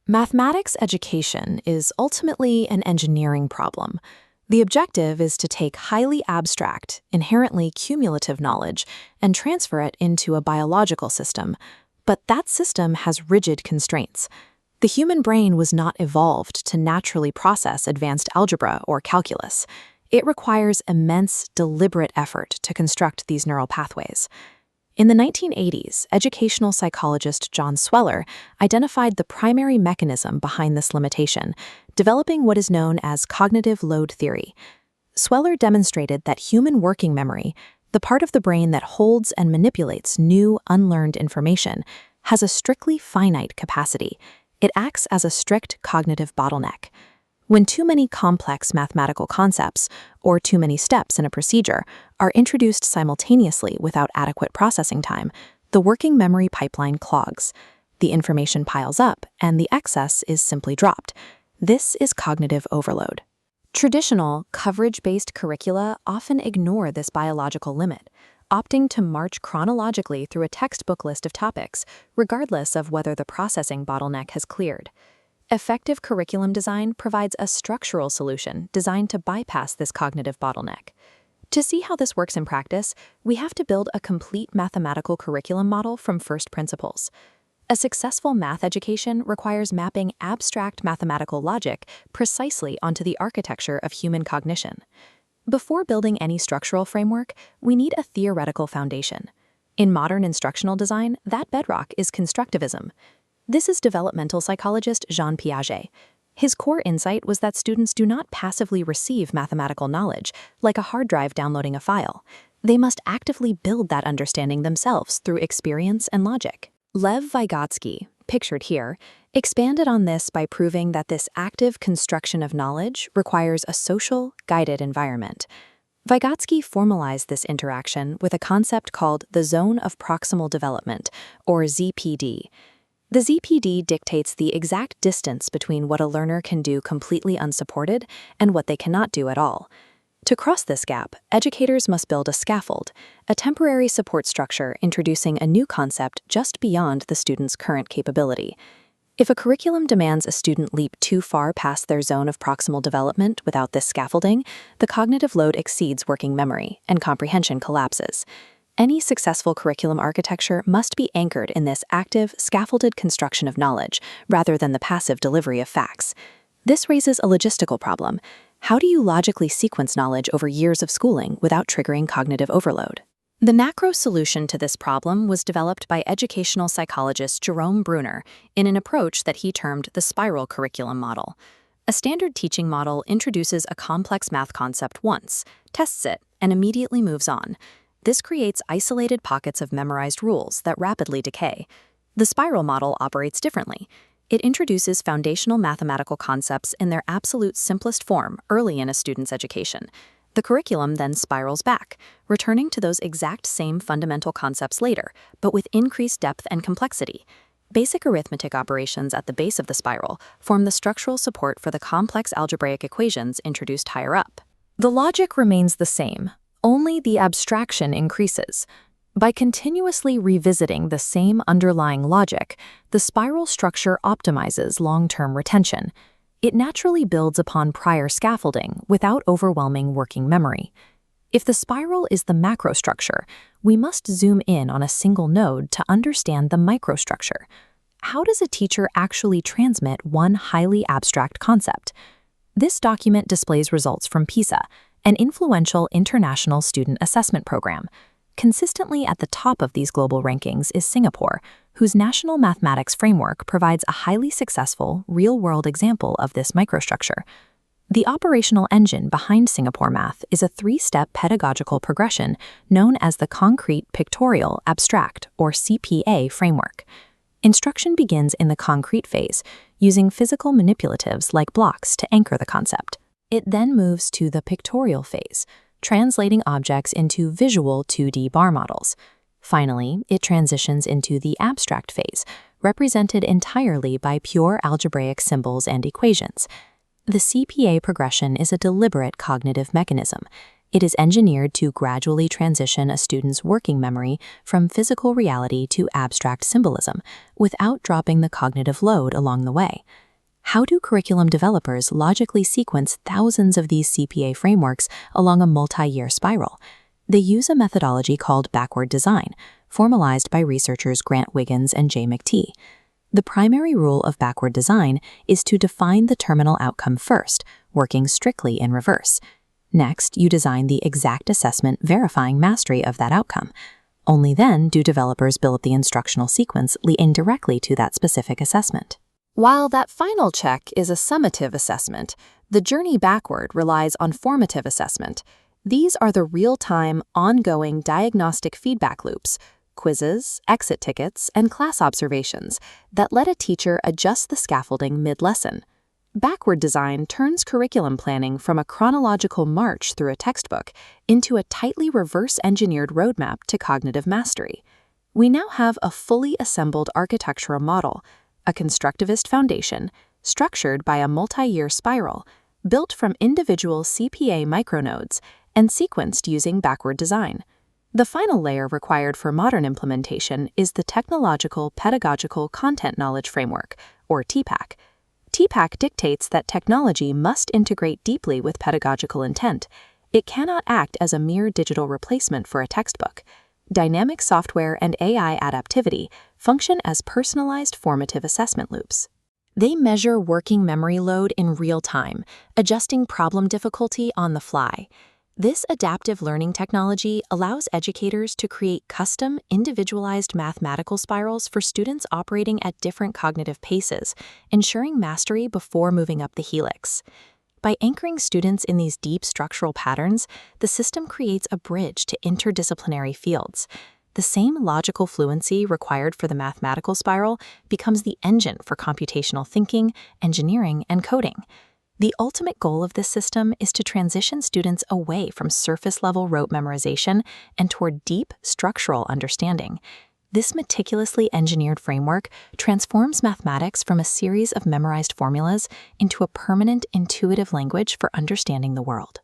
Mathematics education is ultimately an engineering problem. The objective is to take highly abstract, inherently cumulative knowledge and transfer it into a biological system. But that system has rigid constraints. The human brain was not evolved to naturally process advanced algebra or calculus. It requires immense, deliberate effort to construct these neural pathways. In the 1980s, educational psychologist John Sweller identified the primary mechanism behind this limitation, developing what is known as cognitive load theory. Sweller demonstrated that human working memory, the part of the brain that holds and manipulates new, unlearned information, has a strictly finite capacity. It acts as a strict cognitive bottleneck. When too many complex mathematical concepts, or too many steps in a procedure, are introduced simultaneously without adequate processing time, the working memory pipeline clogs. The information piles up, and the excess is simply dropped. This is cognitive overload. Traditional, coverage-based curricula often ignore this biological limit, opting to march chronologically through a textbook list of topics, regardless of whether the processing bottleneck has cleared. Effective curriculum design provides a structural solution designed to bypass this cognitive bottleneck. To see how this works in practice, we have to build a complete mathematical curriculum model from first principles. A successful math education requires mapping abstract mathematical logic precisely onto the architecture of human cognition. Before building any structural framework, we need a theoretical foundation. In modern instructional design, that bedrock is constructivism. This is developmental psychologist Jean Piaget. His core insight was that students do not passively receive mathematical knowledge, like a hard drive downloading a file. They must actively build that understanding themselves through experience and logic. Lev Vygotsky, pictured here, expanded on this by proving that this active construction of knowledge requires a social, guided environment. Vygotsky formalized this interaction with a concept called the zone of proximal development, or ZPD. The ZPD dictates the exact distance between what a learner can do completely unsupported and what they cannot do at all. To cross this gap, educators must build a scaffold, a temporary support structure introducing a new concept just beyond the student's current capability. If a curriculum demands a student leap too far past their zone of proximal development without this scaffolding, the cognitive load exceeds working memory, and comprehension collapses. Any successful curriculum architecture must be anchored in this active, scaffolded construction of knowledge, rather than the passive delivery of facts. This raises a logistical problem. How do you logically sequence knowledge over years of schooling without triggering cognitive overload? The macro solution to this problem was developed by educational psychologist Jerome Bruner in an approach that he termed the spiral curriculum model. A standard teaching model introduces a complex math concept once, tests it, and immediately moves on. This creates isolated pockets of memorized rules that rapidly decay. The spiral model operates differently. It introduces foundational mathematical concepts in their absolute simplest form early in a student's education. The curriculum then spirals back, returning to those exact same fundamental concepts later, but with increased depth and complexity. Basic arithmetic operations at the base of the spiral form the structural support for the complex algebraic equations introduced higher up. The logic remains the same. Only the abstraction increases. By continuously revisiting the same underlying logic, the spiral structure optimizes long-term retention. It naturally builds upon prior scaffolding without overwhelming working memory. If the spiral is the macrostructure, we must zoom in on a single node to understand the microstructure. How does a teacher actually transmit one highly abstract concept? This document displays results from PISA, an influential international student assessment program. Consistently at the top of these global rankings is Singapore, whose national mathematics framework provides a highly successful, real-world example of this microstructure. The operational engine behind Singapore Math is a three-step pedagogical progression known as the Concrete Pictorial Abstract, or CPA framework. Instruction begins in the concrete phase, using physical manipulatives like blocks to anchor the concept. It then moves to the pictorial phase, translating objects into visual 2D bar models. Finally, it transitions into the abstract phase, represented entirely by pure algebraic symbols and equations. The CPA progression is a deliberate cognitive mechanism. It is engineered to gradually transition a student's working memory from physical reality to abstract symbolism without dropping the cognitive load along the way. How do curriculum developers logically sequence thousands of these CPA frameworks along a multi-year spiral? They use a methodology called backward design, formalized by researchers Grant Wiggins and Jay McTee. The primary rule of backward design is to define the terminal outcome first, working strictly in reverse. Next, you design the exact assessment verifying mastery of that outcome. Only then do developers build the instructional sequence leading directly to that specific assessment. While that final check is a summative assessment, the journey backward relies on formative assessment. These are the real-time, ongoing diagnostic feedback loops, quizzes, exit tickets, and class observations that let a teacher adjust the scaffolding mid-lesson. Backward design turns curriculum planning from a chronological march through a textbook into a tightly reverse-engineered roadmap to cognitive mastery. We now have a fully assembled architectural model, a constructivist foundation, structured by a multi-year spiral, built from individual CPA micronodes and sequenced using backward design. The final layer required for modern implementation is the Technological Pedagogical Content Knowledge Framework, or TPAC. TPAC dictates that technology must integrate deeply with pedagogical intent. It cannot act as a mere digital replacement for a textbook. Dynamic software and AI adaptivity function as personalized formative assessment loops. They measure working memory load in real time, adjusting problem difficulty on the fly. This adaptive learning technology allows educators to create custom, individualized mathematical spirals for students operating at different cognitive paces, ensuring mastery before moving up the helix. By anchoring students in these deep structural patterns, the system creates a bridge to interdisciplinary fields. The same logical fluency required for the mathematical spiral becomes the engine for computational thinking, engineering, and coding. The ultimate goal of this system is to transition students away from surface-level rote memorization and toward deep, structural understanding. This meticulously engineered framework transforms mathematics from a series of memorized formulas into a permanent, intuitive language for understanding the world.